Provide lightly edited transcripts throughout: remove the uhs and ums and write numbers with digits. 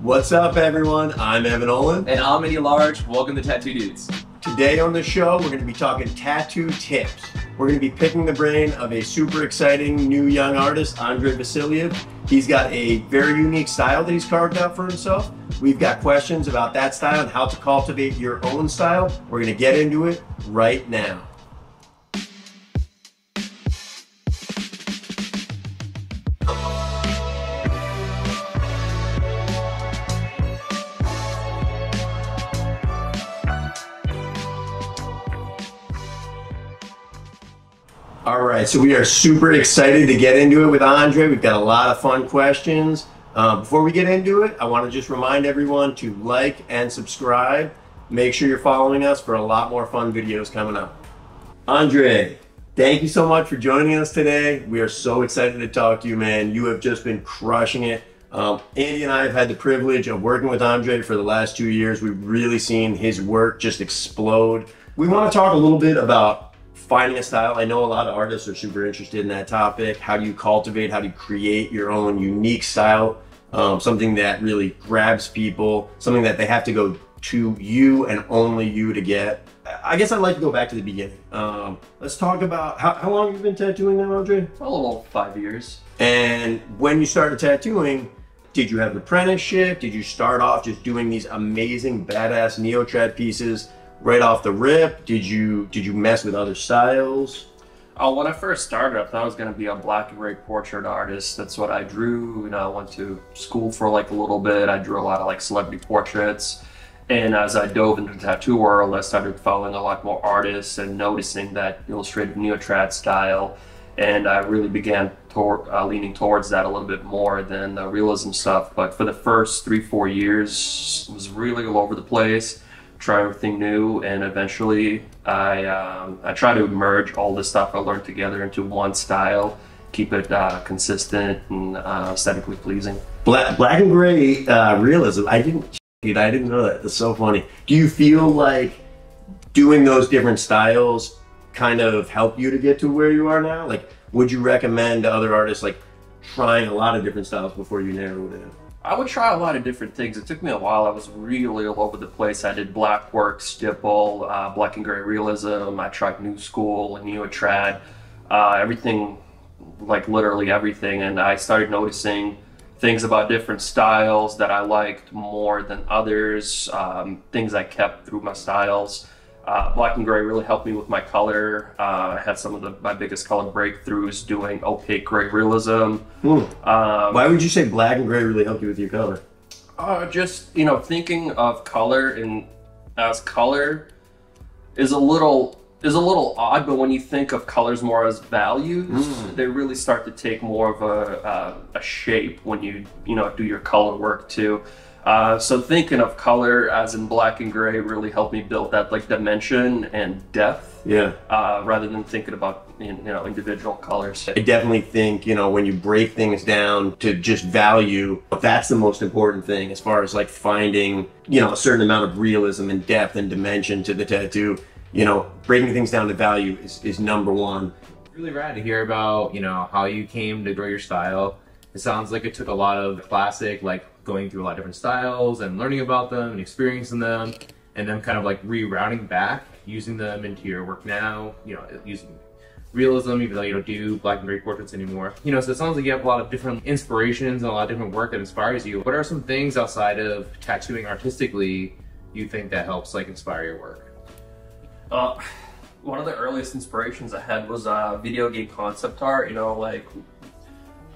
What's up, everyone? I'm Olin. And I'm Andy Large. Welcome to Tattoo Dudes. Today on the show, we're going to be talking tattoo tips. We're going to be picking the brain of a super exciting new young artist, Andrey Vasilyev. He's got a very unique style that he's carved out for himself. We've got questions about that style and how to cultivate your own style. We're going to get into it right now. All right, so we are super excited to get into it with Andrey. We've got a lot of fun questions. Before we get into it, I want to just remind everyone to like and subscribe. Make sure you're following us for a lot more fun videos coming up. Andrey, thank you so much for joining us today. We are so excited to talk to you, man. You have just been crushing it. Andy and I have had the privilege of working with Andrey for the last 2 years. We've really seen his work just explode. We want to talk a little bit about finding a style. I know a lot of artists are super interested in that topic. How do you cultivate, how do you create your own unique style? Something that really grabs people, something that they have to go to you and only you to get. I guess I'd like to go back to the beginning. Let's talk about, how long have you been tattooing now, Andrey? A little 5 years. And when you started tattooing, did you have an apprenticeship? Did you start off just doing these amazing, badass neo-trad pieces right off the rip? Did you mess with other styles? Oh, when I first started, I thought I was going to be a black and gray portrait artist. That's what I drew. You know, I went to school for like a little bit. I drew a lot of like celebrity portraits. And as I dove into the tattoo world, I started following a lot more artists and noticing that illustrative neo-trad style. And I really began leaning towards that a little bit more than the realism stuff. But for the first 3-4 years, it was really all over the place. Try everything new, and eventually I try to merge all this stuff I learned together into one style, keep it consistent and aesthetically pleasing. Black and gray realism. I didn't know that. That's so funny. Do you feel like doing those different styles kind of help you to get to where you are now? Like, would you recommend to other artists like trying a lot of different styles before you narrow it in? I would try a lot of different things. It took me a while. I was really all over the place. I did black work, stipple, black and gray realism. I tried new school, neo-trad, everything, like literally everything. And I started noticing things about different styles that I liked more than others, things I kept through my styles. Black and gray really helped me with my color. I had some of my biggest color breakthroughs doing opaque gray realism. Why would you say black and gray really helped you with your color? Just, you know, thinking of color and as color is a little odd, but when you think of colors more as values, they really start to take more of a shape when you do your color work too. So thinking of color as in black and gray really helped me build that like dimension and depth. Yeah. Rather than thinking about individual colors. I definitely think when you break things down to just value, that's the most important thing as far as like finding a certain amount of realism and depth and dimension to the tattoo. Breaking things down to value is number one. Really rad to hear about how you came to grow your style. It sounds like it took a lot of classic, like going through a lot of different styles and learning about them and experiencing them, and then kind of like rerouting back, using them into your work now, using realism, even though you don't do black and gray portraits anymore. So it sounds like you have a lot of different inspirations and a lot of different work that inspires you. What are some things outside of tattooing artistically you think that helps like inspire your work? One of the earliest inspirations I had was video game concept art.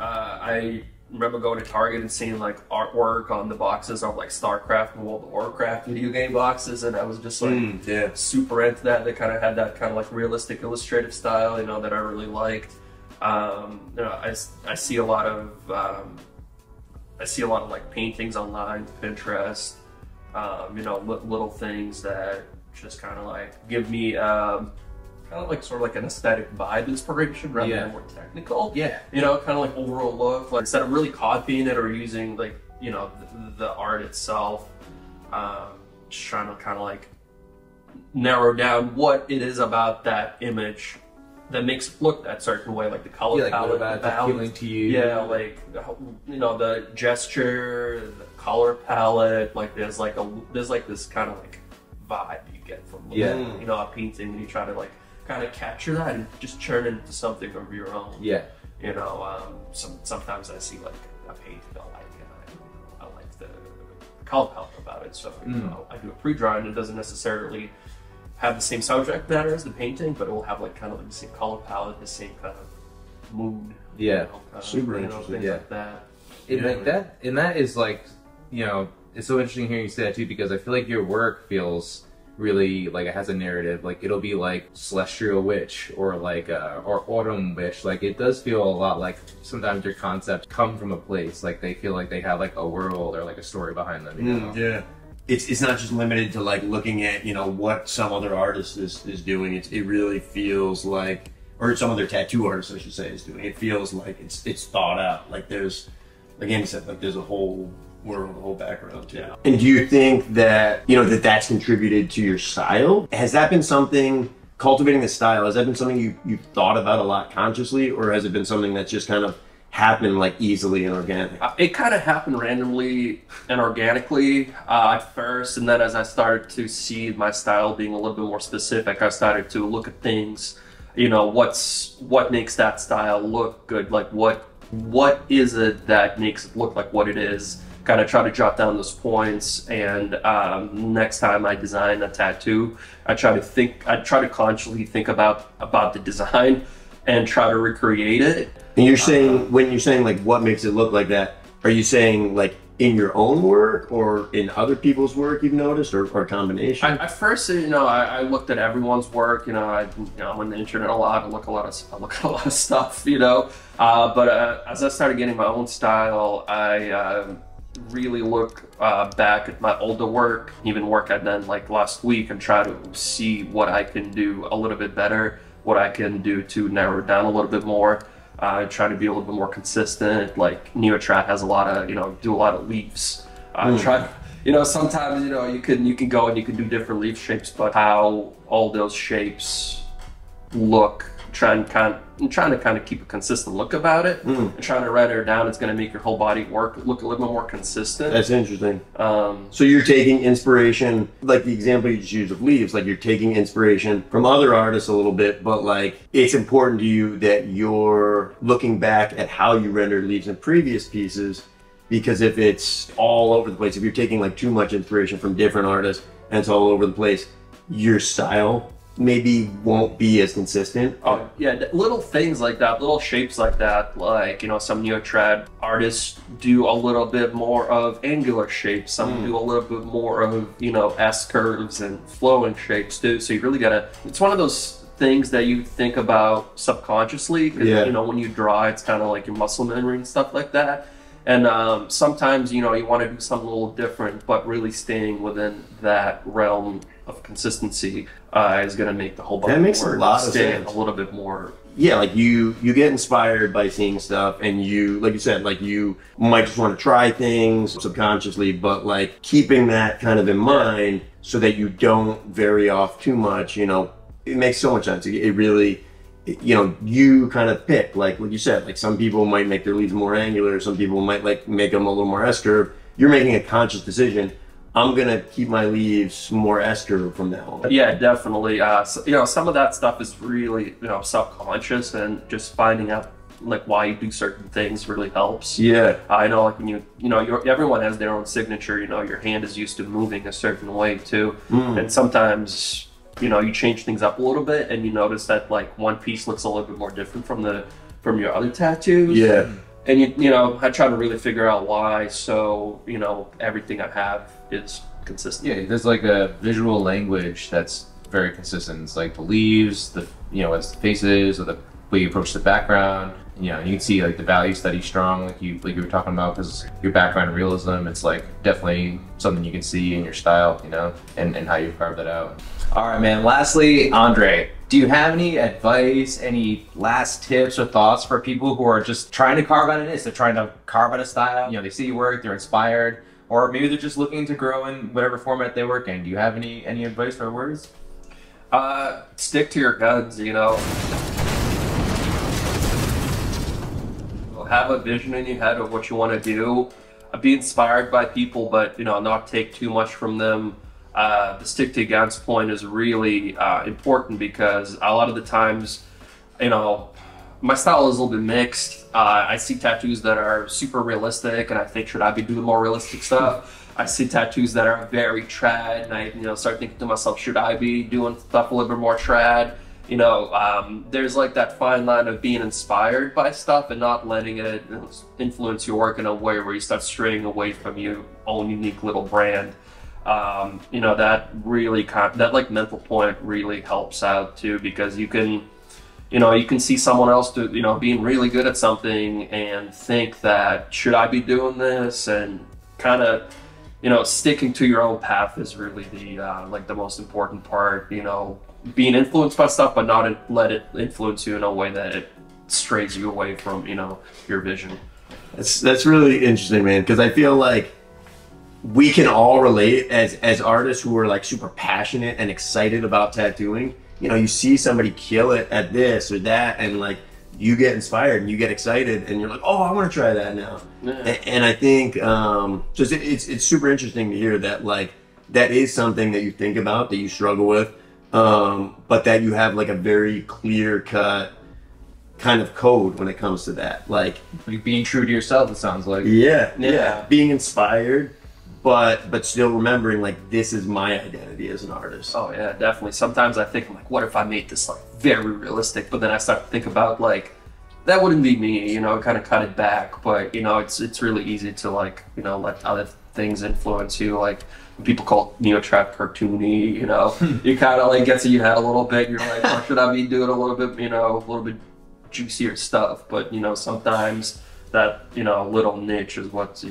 I remember going to Target and seeing like artwork on the boxes of like StarCraft and World of Warcraft video game boxes, and I was just like super into that. They kind of had that kind of like realistic illustrative style, that I really liked. I see a lot of like paintings online, Pinterest, little things that just kind of like give me kind of like sort of like an aesthetic vibe inspiration rather than more technical. Yeah. Kind of like overall look. Like instead of really copying it or using like, the art itself, just trying to kind of like narrow down what it is about that image that makes it look that certain way, like the color like palette, what the about appealing to you? Yeah, like you know, the gesture, the color palette. Like there's this kind of like vibe you get from you know, a painting, and you try to like kind of capture that and just turn it into something of your own. Yeah. You know, sometimes I see like a painting I like, and I like the color palette about it. So you know, I do a pre-drawing. It doesn't necessarily have the same subject matter as the painting, but it will have like kind of like the same color palette, the same kind of mood. Yeah, you know, super you know, interesting. things Yeah, like that. And that is like, you know, it's so interesting hearing you say that too, because I feel like your work feels really like it has a narrative. Like it'll be like Celestial Witch or like or Autumn Witch. Like it does feel a lot like sometimes your concepts come from a place. Like they feel like they have like a world or like a story behind them. You know? Yeah. It's not just limited to like looking at, you know, what some other artist is doing. It really feels like, or some other tattoo artist, I should say, is doing. It feels like it's thought out. Like there's, again, you said, like there's a whole world, a whole background to it. And do you think that, you know, that's contributed to your style? Has that been something, cultivating the style, has that been something you've thought about a lot consciously, or has it been something that's just kind of happened like easily and organic? It kind of happened randomly and organically at first, and then as I started to see my style being a little bit more specific, I started to look at things, you know, what makes that style look good, like what is it that makes it look like what it is. Kind of try to jot down those points, and next time I design a tattoo, I try to consciously think about the design and try to recreate it. And you're saying, when you're saying like what makes it look like that, are you saying like in your own work or in other people's work you've noticed, or a combination? At first, you know, I looked at everyone's work. You know, I'm on the internet a lot. I look at a lot of stuff. You know, but as I started getting my own style, I really look back at my older work, even work I'd done like last week, and try to see what I can do a little bit better, what I can do to narrow it down a little bit more. Try to be a little bit more consistent. Like Neotrat has a lot of, you know, do a lot of leaves. Try, you know, sometimes, you know, you can go and you can do different leaf shapes, but how all those shapes look, trying to kind of keep a consistent look about it, and trying to write it down. It's going to make your whole body look a little bit more consistent. That's interesting. So you're taking inspiration, like the example you just used of leaves, like you're taking inspiration from other artists a little bit, but like it's important to you that you're looking back at how you rendered leaves in previous pieces, because if it's all over the place, if you're taking like too much inspiration from different artists and it's all over the place, your style maybe won't be as consistent. Oh yeah, little things like that, little shapes like that, like, you know, some Neotrad artists do a little bit more of angular shapes, some do a little bit more of, you know, S curves and flowing shapes too. So you really gotta, it's one of those things that you think about subconsciously, because you know, when you draw, it's kind of like your muscle memory and stuff like that. And sometimes, you know, you want to do something a little different, but really staying within that realm of consistency is going to make the whole body that makes a lot of sense. A little bit more. Yeah, like you get inspired by seeing stuff, and you, like you said, like you might just want to try things subconsciously, but like keeping that kind of in mind so that you don't vary off too much, you know, it makes so much sense. It really, you know, you kind of pick, like what you said, like some people might make their leaves more angular, some people might like make them a little more S-curve. You're making a conscious decision. I'm gonna keep my leaves more S-curve from now on. Yeah, definitely. So, you know, some of that stuff is really, you know, subconscious, and just finding out like why you do certain things really helps. Yeah. I know, like when you know, everyone has their own signature. You know, your hand is used to moving a certain way too, and sometimes, you know, you change things up a little bit, and you notice that like one piece looks a little bit more different from your other tattoos. Yeah. And you know, I try to really figure out why, so, you know, everything I have is consistent. Yeah, there's like a visual language that's very consistent. It's like the leaves, the, you know, it's the faces, or the way you approach the background. You know, you can see like the value study strong, like you were talking about, because your background in realism, it's like definitely something you can see in your style, you know, and how you carve that out. All right, man. Lastly, Andre, do you have any advice, any last tips or thoughts for people who are just trying to carve out an niche? They're trying to carve out a style. You know, they see your work, they're inspired, or maybe they're just looking to grow in whatever format they work in. Do you have any advice or words? Stick to your guns, you know. have a vision in your head of what you want to do. Be inspired by people, but not take too much from them. The stick to guns point is really important, because a lot of the times, my style is a little bit mixed. I see tattoos that are super realistic, and I think, should I be doing more realistic stuff? I see tattoos that are very trad, and I start thinking to myself, should I be doing stuff a little bit more trad? There's like that fine line of being inspired by stuff and not letting it influence your work in a way where you start straying away from your own unique little brand. That really that like mental point really helps out too, because you can see someone else being really good at something and think that, should I be doing this? And kind of sticking to your own path is really the most important part. Being influenced by stuff, but not let it influence you in a way that it strays you away from your vision. That's really interesting, man, because I feel like we can all relate as artists who are like super passionate and excited about tattooing. You see somebody kill it at this or that, and like you get inspired and you get excited, and you're like, oh, I want to try that now. Yeah. And I think just it's super interesting to hear that, like, that is something that you think about, that you struggle with, but that you have like a very clear cut kind of code when it comes to that, like being true to yourself, it sounds like. Yeah, being inspired, but still remembering, like, this is my identity as an artist. Oh yeah, definitely. Sometimes I think, like, what if I made this like very realistic? But then I start to think about, like, that wouldn't be me, kind of cut it back. But it's really easy to, like, let other things influence you. Like, people call it neo-trap cartoony. You kind of like gets in your head a little bit. You're like, or should I be doing a little bit juicier stuff? But sometimes that little niche is what's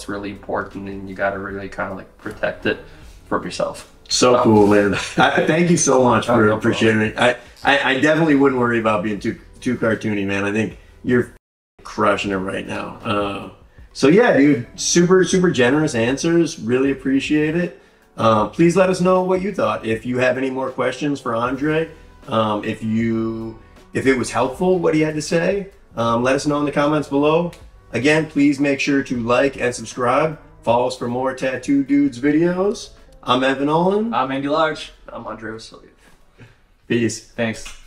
really important, and you got to really kind of like protect it from yourself. So cool, man. Thank you so much for sharing. I definitely wouldn't worry about being too cartoony, man. I think you're crushing it right now. So yeah, dude, super generous answers. Really appreciate it. Please let us know what you thought. If you have any more questions for Andrey, if it was helpful what he had to say, let us know in the comments below. Again, please make sure to like and subscribe. Follow us for more Tattoo Dudes videos. I'm Olin. I'm Andy Large. I'm Andrey Vasilyev. Peace. Thanks.